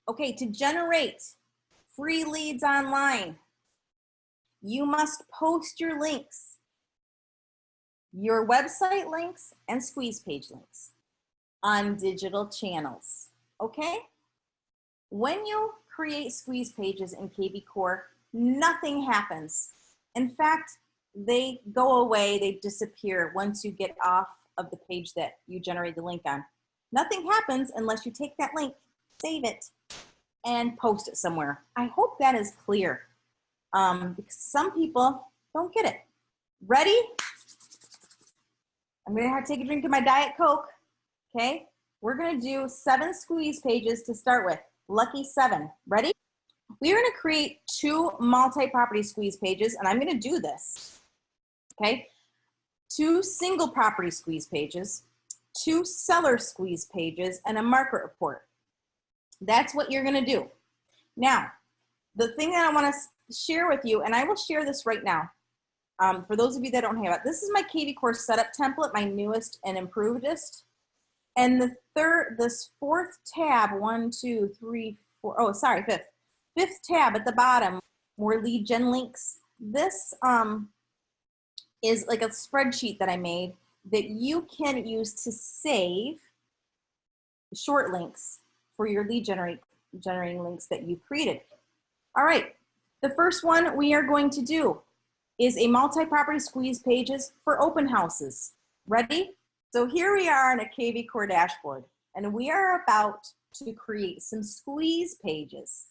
Okay, to generate free leads online, you must post your links, your website links and squeeze page links on digital channels, okay? When you create squeeze pages in kvCore, nothing happens. In fact, they go away, they disappear once you get off of the page that you generate the link on. Nothing happens unless you take that link, save it, and post it somewhere. I hope that is clear, because some people don't get it. Ready? I'm gonna have to take a drink of my Diet Coke, okay? We're gonna do 7 squeeze pages to start with. Lucky 7, ready? We're gonna create 2 multi-property squeeze pages, and I'm gonna do this, okay? 2 single property squeeze pages, 2 seller squeeze pages, and a market report. That's what you're gonna do. Now, the thing that I wanna share with you, and I will share this right now, for those of you that don't have it, this is my kvCore setup template, my newest and improvedest. And this 4th tab, 1, 2, 3, 4, oh, sorry, 5th tab at the bottom, more lead gen links. This is like a spreadsheet that I made that you can use to save short links for your lead generating links that you've created. All right, the first one we are going to do is a multi-property squeeze pages for open houses. Ready? So here we are on a kvCore dashboard, and we are about to create some squeeze pages.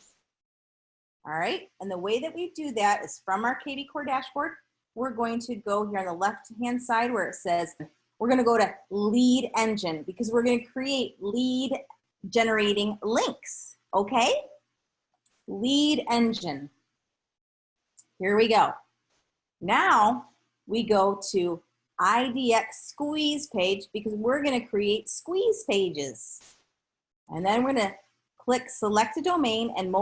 All right, and the way that we do that is from our kvCore dashboard. We're going to go here on the left-hand side where it says, we're gonna go to lead engine because we're gonna create lead generating links, okay? Lead engine. Here we go. Now we go to IDX squeeze page because we're going to create squeeze pages. And then we're going to click select a domain, and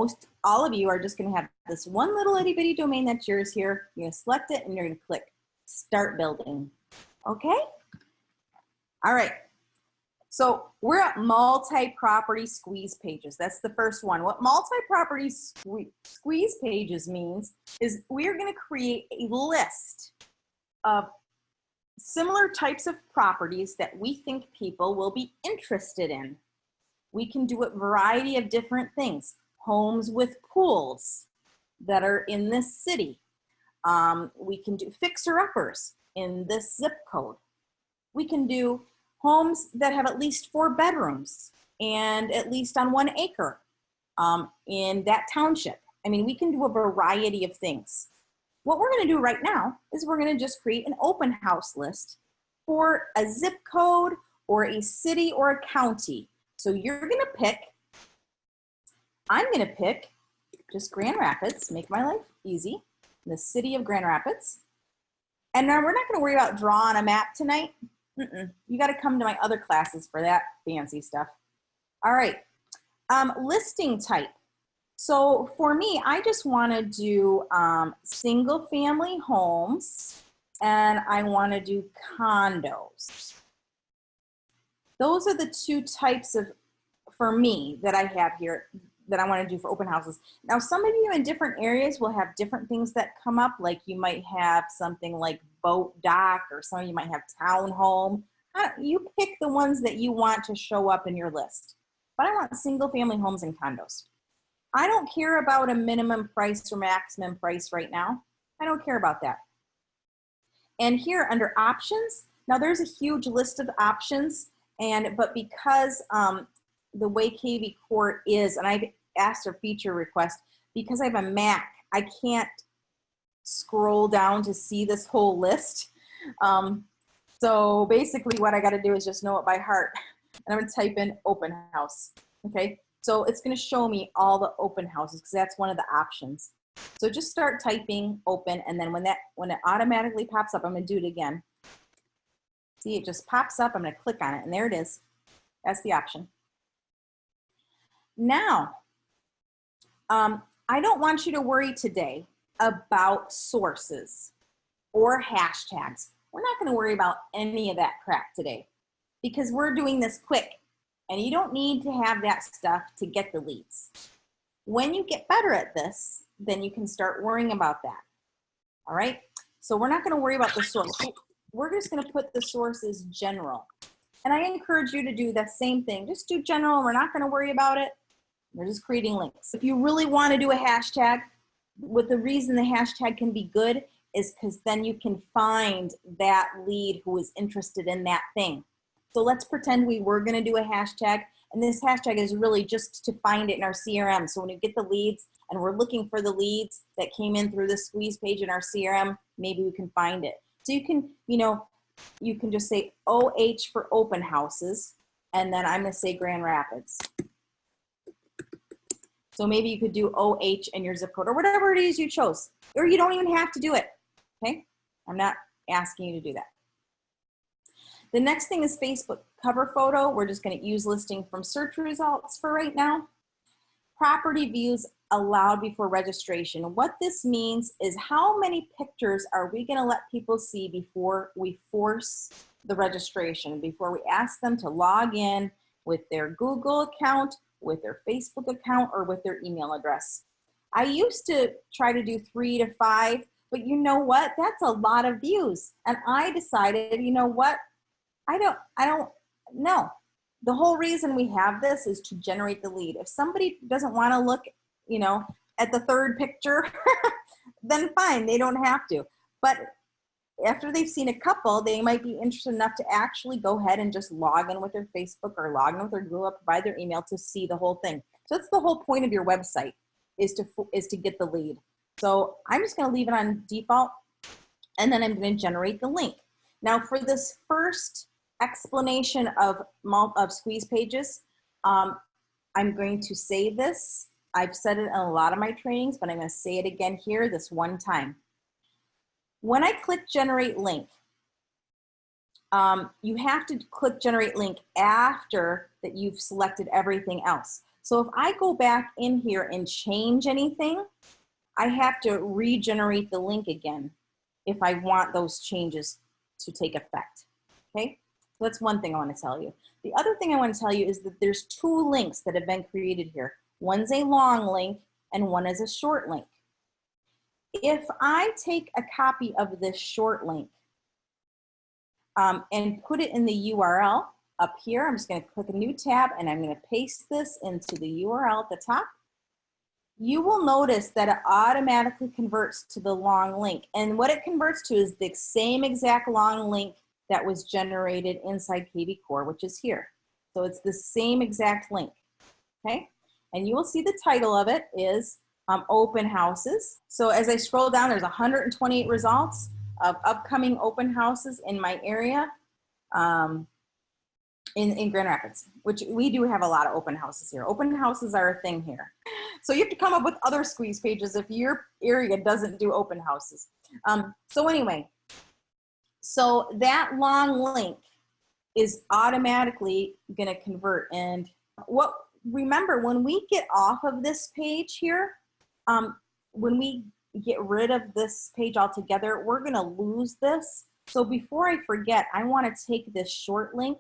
all of you are just going to have this one little itty bitty domain that's yours here. You're going to select it and you're going to click start building. Okay? All right. So we're at multi-property squeeze pages. That's the first one. What multi-property squeeze pages means is we're going to create a list of similar types of properties that we think people will be interested in. We can do a variety of different things. Homes with pools that are in this city. We can do fixer-uppers in this zip code. We can do homes that have at least 4 bedrooms and at least on 1 acre in that township. I mean, we can do a variety of things. What we're gonna do right now is we're gonna just create an open house list for a zip code or a city or a county. So you're gonna pick, I'm gonna pick just Grand Rapids, make my life easy, the city of Grand Rapids. And now we're not gonna worry about drawing a map tonight. You got to come to my other classes for that fancy stuff. All right, listing type. So for me, I just want to do single family homes, and I want to do condos. Those are the 2 types of, for me, that I have here that I want to do for open houses. Now, some of you in different areas will have different things that come up, like you might have something like boat dock, or some of you might have townhome. You pick the ones that you want to show up in your list. But I want single family homes and condos. I don't care about a minimum price or maximum price right now. I don't care about that. And here under options, now there's a huge list of options, but because the way kvCore is, and I've asked a feature request, because I have a Mac, I can't scroll down to see this whole list. So basically what I got to do is just know it by heart. And I'm going to type in open house. Okay, so it's going to show me all the open houses because that's one of the options. So just start typing open, and then when it automatically pops up, I'm going to do it again. See, it just pops up. I'm going to click on it, and there it is. That's the option. Now, I don't want you to worry today about sources or hashtags. We're not going to worry about any of that crap today because we're doing this quick. And you don't need to have that stuff to get the leads. When you get better at this, then you can start worrying about that. All right? So we're not going to worry about the source. We're just going to put the source as general. And I encourage you to do the same thing. Just do general. We're not going to worry about it. We're just creating links. If you really want to do a hashtag, the reason the hashtag can be good is because then you can find that lead who is interested in that thing. So let's pretend we were going to do a hashtag, and this hashtag is really just to find it in our CRM. So when you get the leads and we're looking for the leads that came in through the squeeze page in our CRM, maybe we can find it. So you can, you can just say OH for open houses, and then I'm going to say Grand Rapids. So maybe you could do OH in your zip code or whatever it is you chose, or you don't even have to do it. Okay, I'm not asking you to do that. The next thing is Facebook cover photo. We're just going to use listing from search results for right now. Property views allowed before registration. What this means is how many pictures are we going to let people see before we force the registration, before we ask them to log in with their Google account, with their Facebook account, or with their email address. I used to try to do 3 to 5, but you know what? That's a lot of views. And I decided, you know what? I don't know. The whole reason we have this is to generate the lead. If somebody doesn't want to look, at the third picture, then fine, they don't have to. But after they've seen a couple, they might be interested enough to actually go ahead and just log in with their Facebook or log in with their Google, provide their email to see the whole thing. So that's the whole point of your website, is to get the lead. So I'm just going to leave it on default, and then I'm going to generate the link. Now for this first explanation of squeeze pages, I'm going to say this. I've said it in a lot of my trainings, but I'm going to say it again here this one time. When I click generate link, you have to click generate link after that you've selected everything else. So if I go back in here and change anything, I have to regenerate the link again if I want those changes to take effect. Okay, so that's one thing I want to tell you. The other thing I want to tell you is that there's 2 links that have been created here. One's a long link and one is a short link. If I take a copy of this short link and put it in the URL up here, I'm just going to click a new tab and I'm going to paste this into the URL at the top. You will notice that it automatically converts to the long link. And what it converts to is the same exact long link that was generated inside kvCore, which is here. So it's the same exact link, okay? And you will see the title of it is open houses. So as I scroll down, there's 128 results of upcoming open houses in my area in Grand Rapids, which we do have a lot of open houses here. Open houses are a thing here. So you have to come up with other squeeze pages if your area doesn't do open houses. So anyway, so that long link is automatically going to convert. And remember, when we get off of this page here, when we get rid of this page altogether, we're going to lose this. So before I forget, I want to take this short link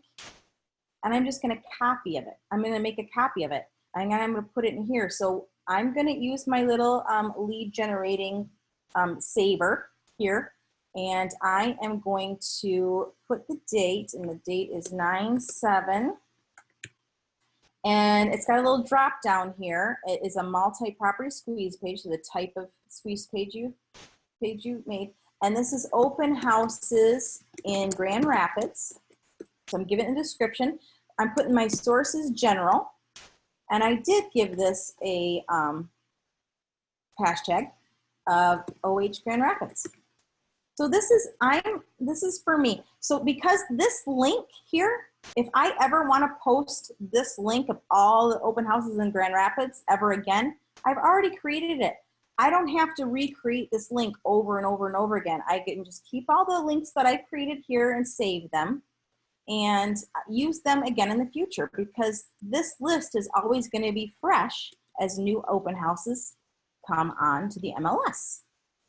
and I'm just going to copy of it. I'm going to make a copy of it and I'm going to put it in here. So I'm going to use my little lead generating saver here, and I am going to put the date, and the date is 9/7. And it's got a little drop down here. It is a multi-property squeeze page, so the type of squeeze page you made. And this is open houses in Grand Rapids. So I'm giving it a description. I'm putting my sources general. And I did give this a hashtag of OH Grand Rapids. So this is for me. So because this link here, if I ever want to post this link of all the open houses in Grand Rapids ever again, I've already created it. I don't have to recreate this link over and over and over again. I can just keep all the links that I created here and save them and use them again in the future, because this list is always going to be fresh as new open houses come on to the MLS.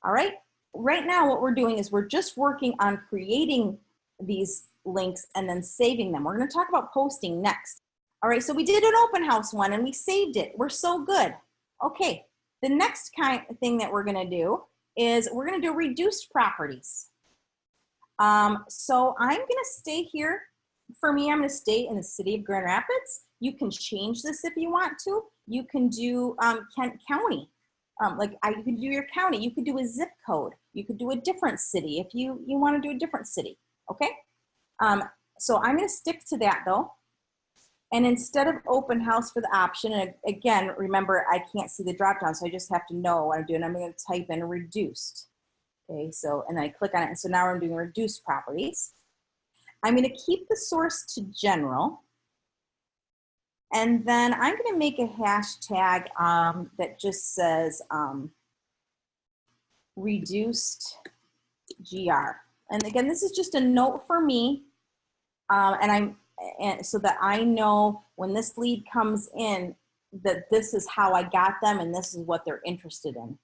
All right. Right now what we're doing is we're just working on creating these links and then saving them. We're going to talk about posting next. All right, so we did an open house one and we saved it. We're so good. Okay, the next kind of thing that we're gonna do is we're gonna do reduced properties. So I'm gonna stay here. For me, I'm gonna stay in the city of Grand Rapids. You can change this if you want to. You can do Kent County. You could do your county. You could do a zip code. You could do a different city if you wanna do a different city, okay? So I'm gonna stick to that though. And instead of open house for the option, and again, remember, I can't see the drop down, so I just have to know what I'm doing. I'm going to type in reduced. Okay, so, and I click on it, and so now I'm doing reduced properties. I'm going to keep the source to general. And then I'm going to make a hashtag that just says reduced GR. And again, this is just a note for me. And so that I know when this lead comes in that this is how I got them and this is what they're interested in.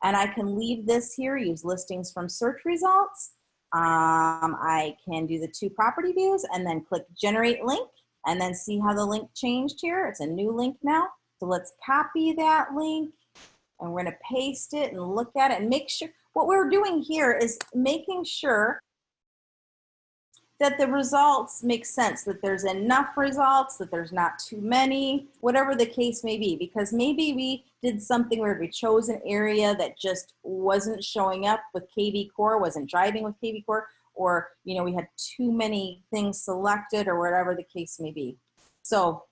And I can leave this here, use listings from search results. I can do the 2 property views and then click generate link and then see how the link changed here. It's a new link now. So let's copy that link and we're gonna paste it and look at it and make sure, what we're doing here is making sure that the results make sense, that there's enough results, that there's not too many, whatever the case may be, because maybe we did something where we chose an area that just wasn't showing up with kvCore, wasn't driving with kvCore, or we had too many things selected or whatever the case may be. So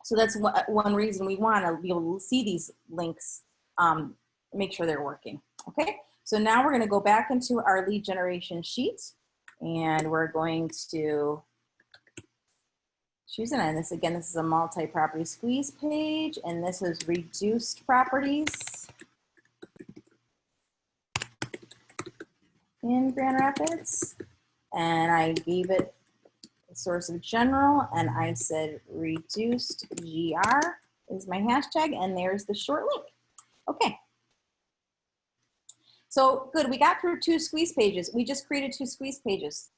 that's one reason we want to be able to see these links, make sure they're working, okay? So now we're gonna go back into our lead generation sheet. And we're going to choose it. And this, again, this is a multi-property squeeze page, and this is reduced properties in Grand Rapids. And I gave it a source of general, and I said reduced GR is my hashtag, and there's the short link. Okay. So good, we got through 2 squeeze pages. We just created 2 squeeze pages.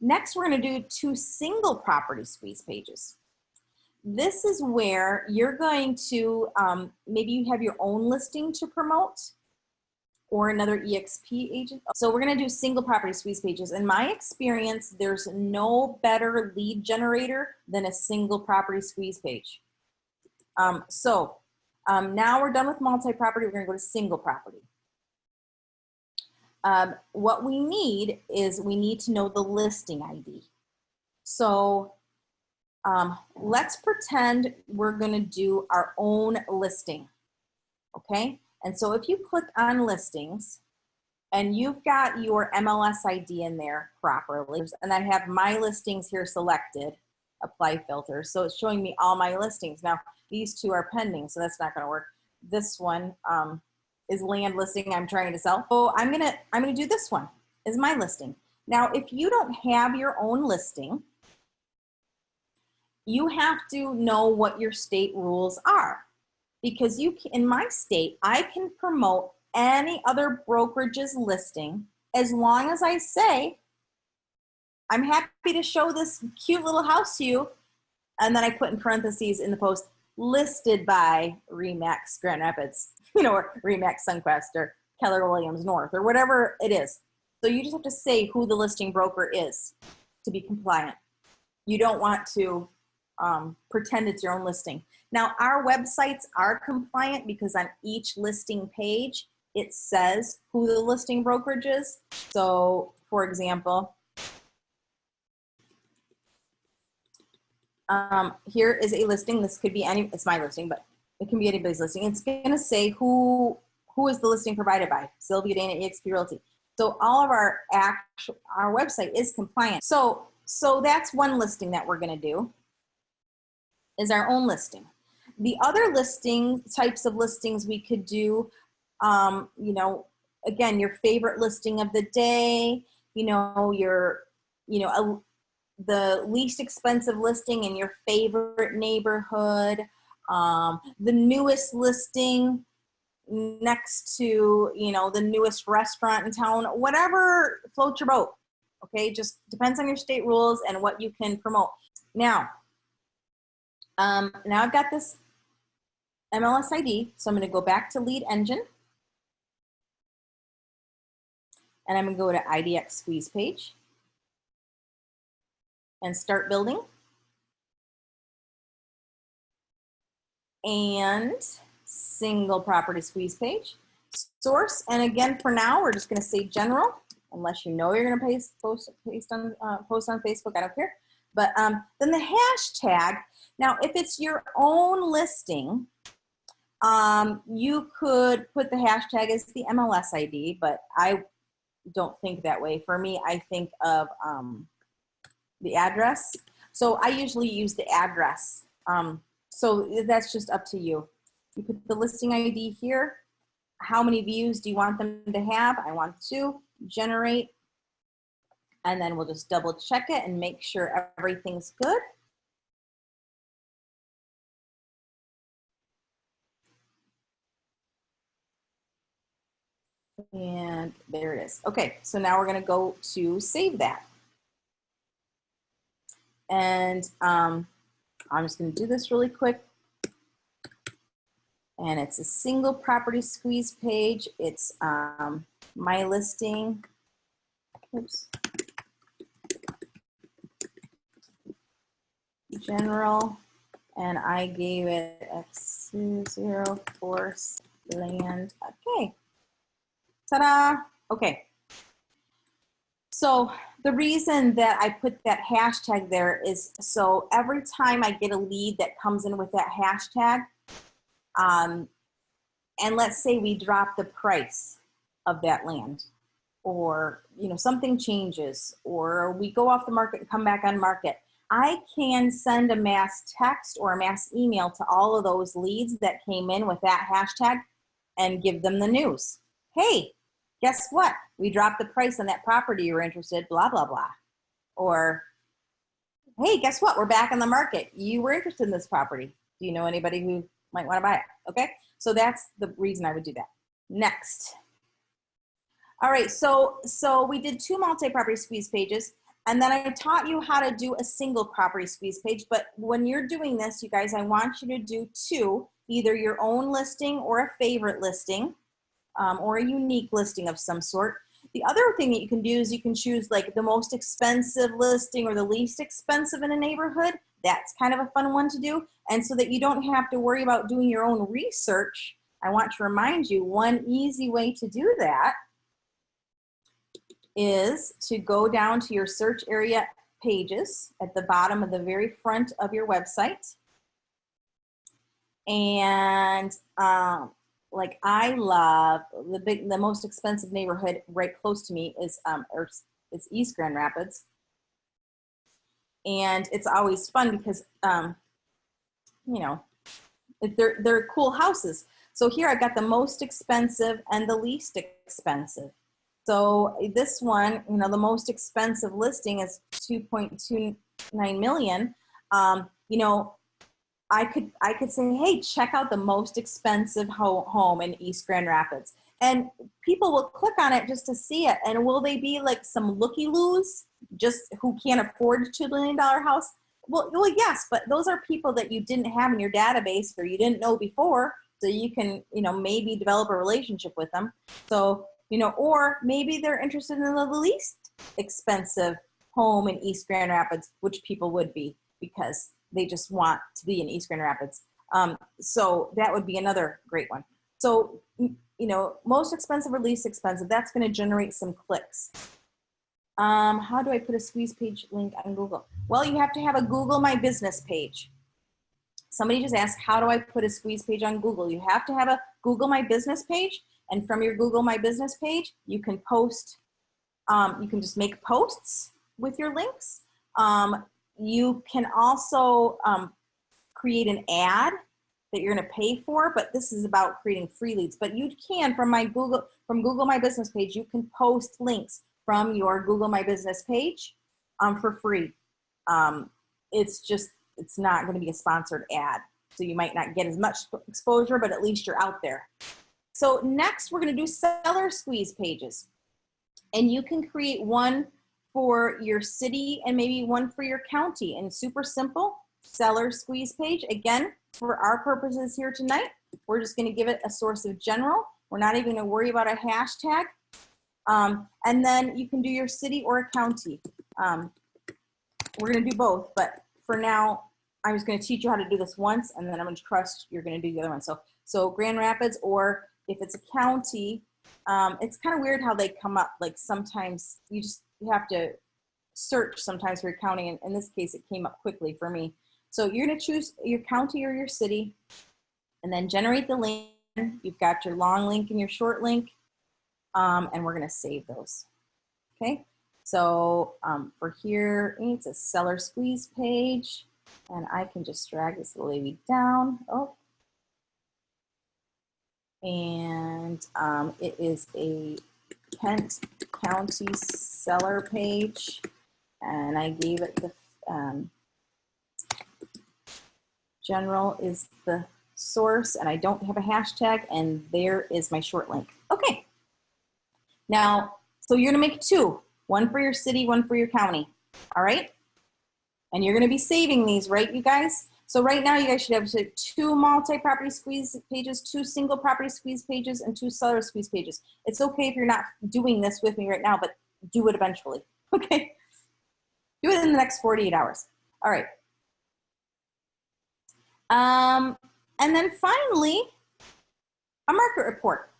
Next, we're gonna do 2 single property squeeze pages. This is where you're going to, maybe you have your own listing to promote or another EXP agent. So we're gonna do single property squeeze pages. In my experience, there's no better lead generator than a single property squeeze page. Now we're done with multi-property, we're gonna go to single property. What we need is we need to know the listing ID. So let's pretend we're gonna do our own listing, okay? And so if you click on listings and you've got your MLS ID in there properly, and I have my listings here selected, apply filter. So it's showing me all my listings. Now these 2 are pending, so that's not gonna work. This one, is land listing I'm trying to sell. So I'm gonna do this one is my listing. Now, if you don't have your own listing, you have to know what your state rules are, because in my state, I can promote any other brokerage's listing as long as I say, I'm happy to show this cute little house to you. And then I put in parentheses in the post, listed by Remax Grand Rapids, or Remax Sunquest or Keller Williams North or whatever it is. So you just have to say who the listing broker is to be compliant. You don't want to pretend it's your own listing. Now our websites are compliant because on each listing page, it says who the listing brokerage is. So for example, here is a listing. This could be it's my listing, but it can be anybody's listing. It's gonna say who is the listing provided by, Sylvia, Dana, eXp Realty. So all of our website is compliant. So that's one listing that we're gonna do, is our own listing. The other types of listings we could do, again, your favorite listing of the day, the least expensive listing in your favorite neighborhood, the newest listing next to, the newest restaurant in town, whatever floats your boat, okay? Just depends on your state rules and what you can promote. Now, Now I've got this MLS ID, so I'm going to go back to lead engine. And I'm going to go to IDX squeeze page and start building. And single property squeeze page. Source, and again, for now, we're just going to say general, unless you know you're going to post on Facebook, I don't care. But then the hashtag, now if it's your own listing, you could put the hashtag as the MLS ID, but I don't think that way. For me, I think of the address. So I usually use the address. So that's just up to you. You put the listing ID here. How many views do you want them to have? I want 2, generate, and then we'll just double check it and make sure everything's good. And there it is. Okay, so now we're gonna go to save that. And I'm just gonna do this really quick. And it's a single property squeeze page. It's my listing. Oops. General, and I gave it X0 force land. Okay. Ta-da. Okay. So the reason that I put that hashtag there is so every time I get a lead that comes in with that hashtag, and let's say we drop the price of that land, or something changes, or we go off the market and come back on market, I can send a mass text or a mass email to all of those leads that came in with that hashtag and give them the news. Hey, guess what? We dropped the price on that property you were interested, blah, blah, blah. Or, hey, guess what? We're back on the market. You were interested in this property. Do you know anybody who might want to buy it? Okay, so that's the reason I would do that. Next. All right, so we did 2 multi-property squeeze pages, and then I taught you how to do a single property squeeze page. But when you're doing this, you guys, I want you to do 2, either your own listing or a favorite listing, or a unique listing of some sort. The other thing that you can do is you can choose like the most expensive listing or the least expensive in a neighborhood. That's kind of a fun one to do. And so that you don't have to worry about doing your own research, I want to remind you one easy way to do that is to go down to your search area pages at the bottom of the very front of your website. And like I love the most expensive neighborhood right close to me is it's East Grand Rapids. And it's always fun because they're cool houses. So here I got the most expensive and the least expensive. So this one, the most expensive listing is 2.29 million. I could say, hey, check out the most expensive home in East Grand Rapids. And people will click on it just to see it. And will they be like some looky-loos just who can't afford a $2 million house? Well, yes, but those are people that you didn't have in your database or you didn't know before. So you can, maybe develop a relationship with them. So, or maybe they're interested in the least expensive home in East Grand Rapids, which people would be because they just want to be in East Grand Rapids. So that would be another great one. So, most expensive or least expensive, that's going to generate some clicks. How do I put a squeeze page link on Google? Well, you have to have a Google My Business page. Somebody just asked, how do I put a squeeze page on Google? You have to have a Google My Business page. And from your Google My Business page, you can post, you can just make posts with your links. You can also create an ad that you're going to pay for, but this is about creating free leads. But you can, from Google My Business page, you can post links from your Google My Business page for free. It's not going to be a sponsored ad, so you might not get as much exposure, but at least you're out there. So next, we're going to do seller squeeze pages, and you can create one for your city and maybe one for your county, and super simple. seller squeeze page. Again, for our purposes here tonight, we're just going to give it a source of general. We're not even going to worry about a hashtag. And then you can do your city or a county. We're going to do both, but for now, I'm just going to teach you how to do this once, and then I'm going to trust you're going to do the other one. So Grand Rapids, or if it's a county, it's kind of weird how they come up. Like sometimes you have to search sometimes for your county, and in this case, it came up quickly for me. So you're going to choose your county or your city, and then generate the link. You've got your long link and your short link, and we're going to save those. Okay, so for here, it's a seller squeeze page, and I can just drag this little baby down. Oh, and it is a Kent County seller page, and I gave it the general is the source, and I don't have a hashtag, and there is my short link. Okay, now, so you're gonna make two, one for your city, one for your county, all right? And you're gonna be saving these, right, you guys? So right now, you guys should have two multi-property squeeze pages, two single property squeeze pages, and two seller squeeze pages. It's okay if you're not doing this with me right now, but do it eventually, okay? Do it in the next 48 hours. All right. And then finally, a market report.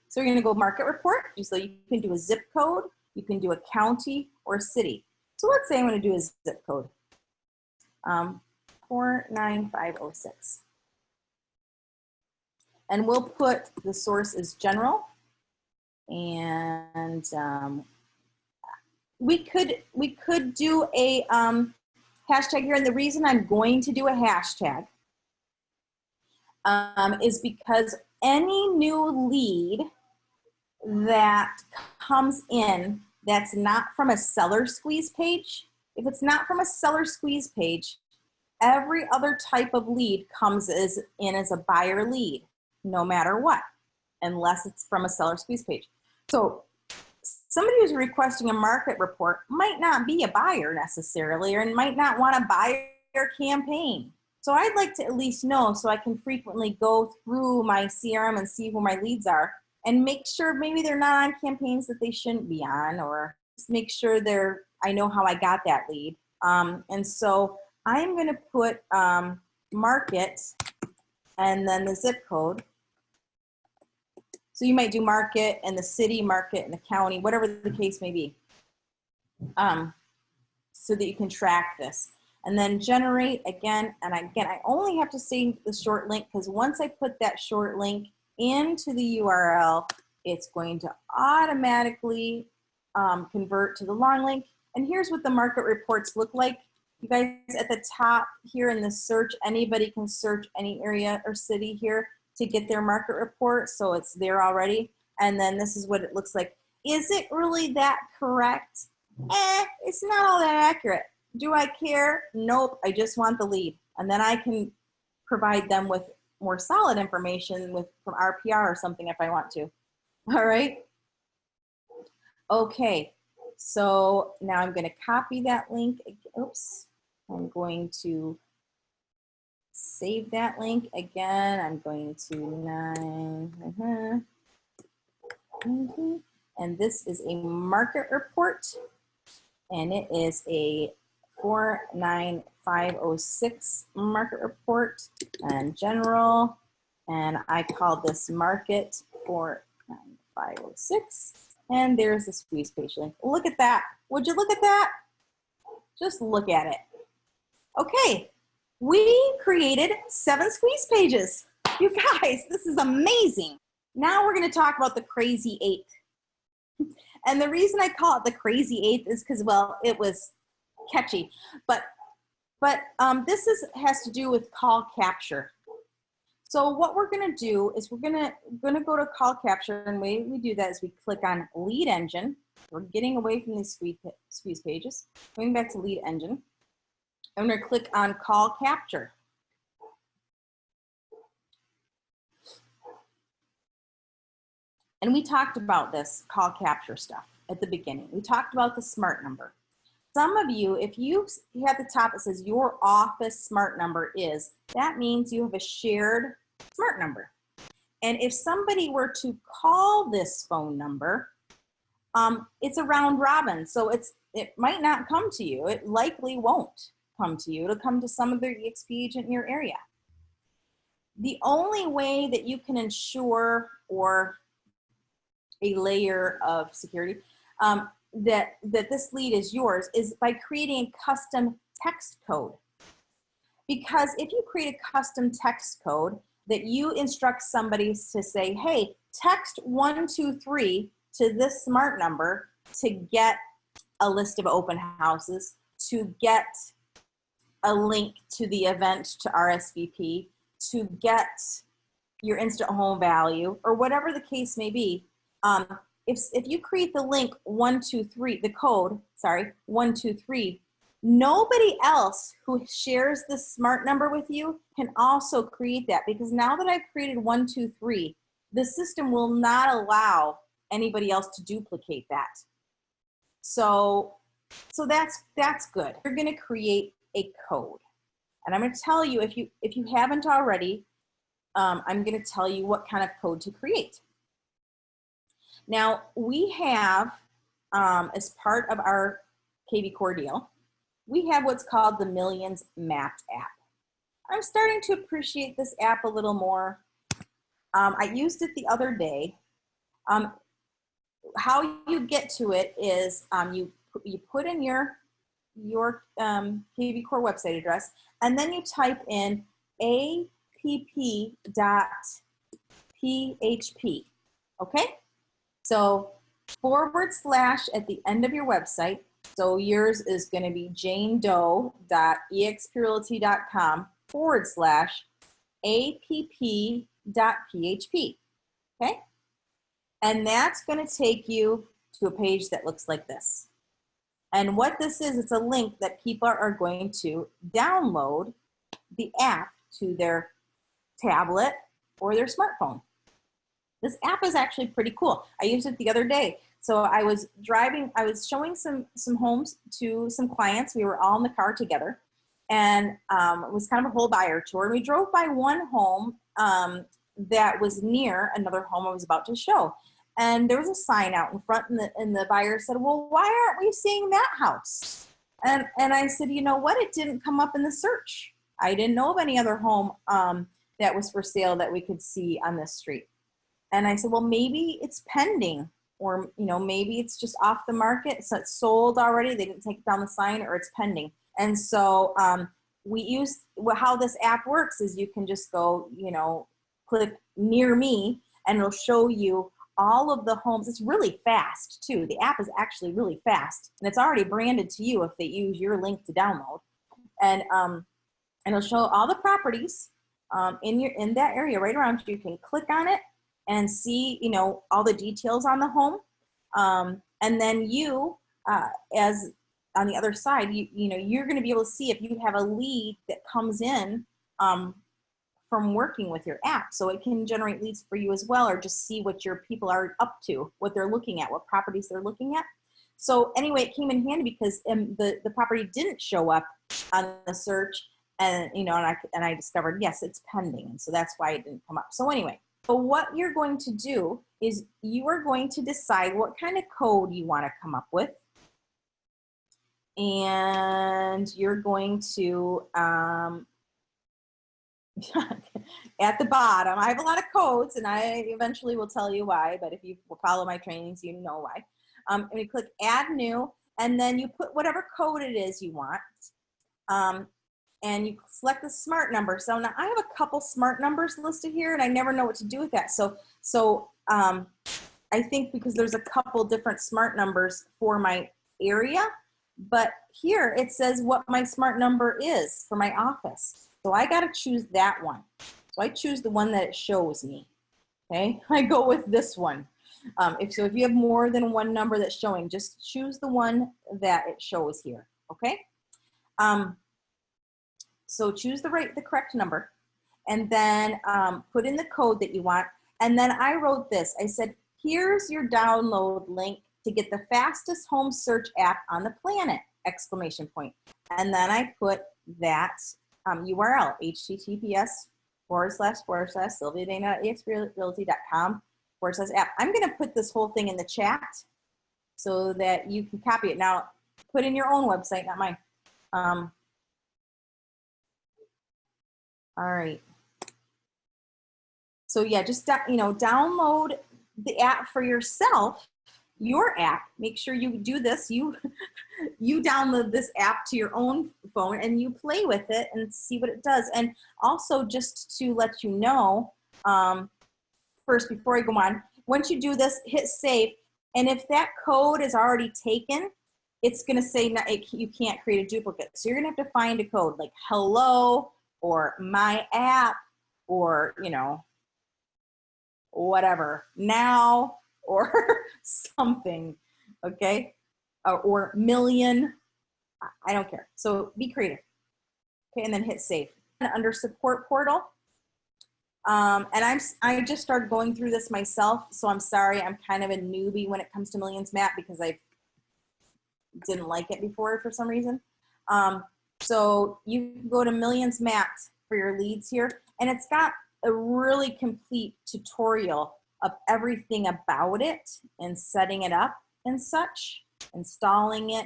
So you're gonna go market report. So you can do a zip code, you can do a county or a city. So let's say I'm gonna do a zip code. 49506. And we'll put the source as general. And we could do a hashtag here. And the reason I'm going to do a hashtag is because any new lead that comes in that's not from a seller squeeze page, if it's not from a seller squeeze page, every other type of lead comes in as a buyer lead, no matter what, unless it's from a seller squeeze page. So somebody who's requesting a market report might not be a buyer necessarily, or might not want to buy your campaign. So I'd like to at least know, so I can frequently go through my CRM and see who my leads are, and make sure maybe they're not on campaigns that they shouldn't be on, or just make sure I know how I got that lead. And so I'm going to put market and then the zip code. So you might do market and the city, market and the county, whatever the case may be, so that you can track this. And then generate again, and again, I only have to save the short link, because once I put that short link into the URL, it's going to automatically convert to the long link. And here's what the market reports look like. You guys, at the top here in the search, anybody can search any area or city here to get their market report, so it's there already. And then this is what it looks like. Is it really that correct? It's not all that accurate. Do I care? Nope, I just want the lead. And then I can provide them with more solid information from RPR or something if I want to. All right. Okay, so now I'm going to copy that link. Oops, I'm going to save that link again. I'm going to and this is a market report, and it is a 49506 market report and general, and I call this market 49506, and there's the squeeze page link. Look at that. Would you look at that? Just look at it. Okay, we created 7 squeeze pages. You guys, this is amazing. Now we're going to talk about the crazy 8th. And the reason I call it the crazy 8th is because, well, it was catchy, but this has to do with call capture. So what we're going to do is we're going to go to call capture, and the way we do that is we click on lead engine. We're getting away from these squeeze pages, going back to lead engine. I'm going to click on call capture. And we talked about this call capture stuff at the beginning. We talked about the smart number. some of you, if you have the top, it says your office smart number is, that means you have a shared smart number. And if somebody were to call this phone number, it's a round robin. So it might not come to you. It likely won't come to you. It'll come to some other EXP agent in your area. The only way that you can ensure, or a layer of security, that this lead is yours is by creating a custom text code. Because if you create a custom text code that you instruct somebody to say, hey, text 123 to this smart number to get a list of open houses, to get a link to the event to RSVP, to get your instant home value, or whatever the case may be, if you create the link 123, the code, sorry, 123, nobody else who shares this smart number with you can also create that, because now that I've created 123, the system will not allow anybody else to duplicate that. So that's good. You're going to create a code, and I'm going to tell you, if you haven't already, I'm going to tell you what kind of code to create. Now we have, as part of our kvCore deal, we have what's called the Millions Mapped app. I'm starting to appreciate this app a little more. I used it the other day. How you get to it is you put in your kvCore website address, and then you type in app.php, okay? So / at the end of your website. So yours is going to be janedoe.exprealty.com / app.php, okay? And that's going to take you to a page that looks like this. And what this is, it's a link that people are going to download the app to their tablet or their smartphone. This app is actually pretty cool. I used it the other day. So I was showing some homes to some clients. We were all in the car together, and it was kind of a whole buyer tour. And we drove by one home that was near another home I was about to show. And there was a sign out in front, and the buyer said, well, why aren't we seeing that house? And I said, you know what? It didn't come up in the search. I didn't know of any other home that was for sale that we could see on this street. And I said, well, maybe it's pending, or maybe it's just off the market, so it's sold already, they didn't take down the sign, or it's pending. And so we use, how this app works is you can just go, click near me, and it'll show you all of the homes. It's really fast too. The app is actually really fast, and it's already branded to you if they use your link to download. And it'll show all the properties in that area right around you. You can click on it and see, all the details on the home. And then you, as on the other side, you're going to be able to see if you have a lead that comes in from working with your app. So it can generate leads for you as well, or just see what your people are up to, what they're looking at, what properties they're looking at. So anyway, it came in handy because the property didn't show up on the search, and I discovered, yes, it's pending, and so that's why it didn't come up. So anyway, so what you're going to do is you are going to decide what kind of code you want to come up with, and you're going to at the bottom, I have a lot of codes, and I eventually will tell you why, but if you follow my trainings, you know why. And we click add new, and then you put whatever code it is you want, and you select the smart number. So now I have a couple smart numbers listed here, and I never know what to do with that. So I think because there's a couple different smart numbers for my area, but here it says what my smart number is for my office. So I got to choose that one. So I choose the one that it shows me. Okay, I go with this one. If you have more than one number that's showing, just choose the one that it shows here. Okay. So choose the correct number, and then put in the code that you want. And then I wrote this. I said, here's your download link to get the fastest home search app on the planet. exclamation point. And then I put that URL, https://sylviadana.exrealty.com/app. I'm going to put this whole thing in the chat so that you can copy it. Now, put in your own website, not mine. All right. So yeah, just download the app for yourself, your app. Make sure you do this. You download this app to your own phone and you play with it and see what it does. And also, just to let you know, first before I go on, once you do this, hit save. And if that code is already taken, it's going to say you can't create a duplicate. So you're going to have to find a code like hello or my app or, whatever, now or something, okay? Or million, I don't care. So be creative, okay? And then hit save. And under support portal, and I just started going through this myself, so I'm sorry, I'm kind of a newbie when it comes to Millions Map because I didn't like it before for some reason. So you can go to Millions Mapped for your leads here, and it's got a really complete tutorial of everything about it and setting it up and such, installing it,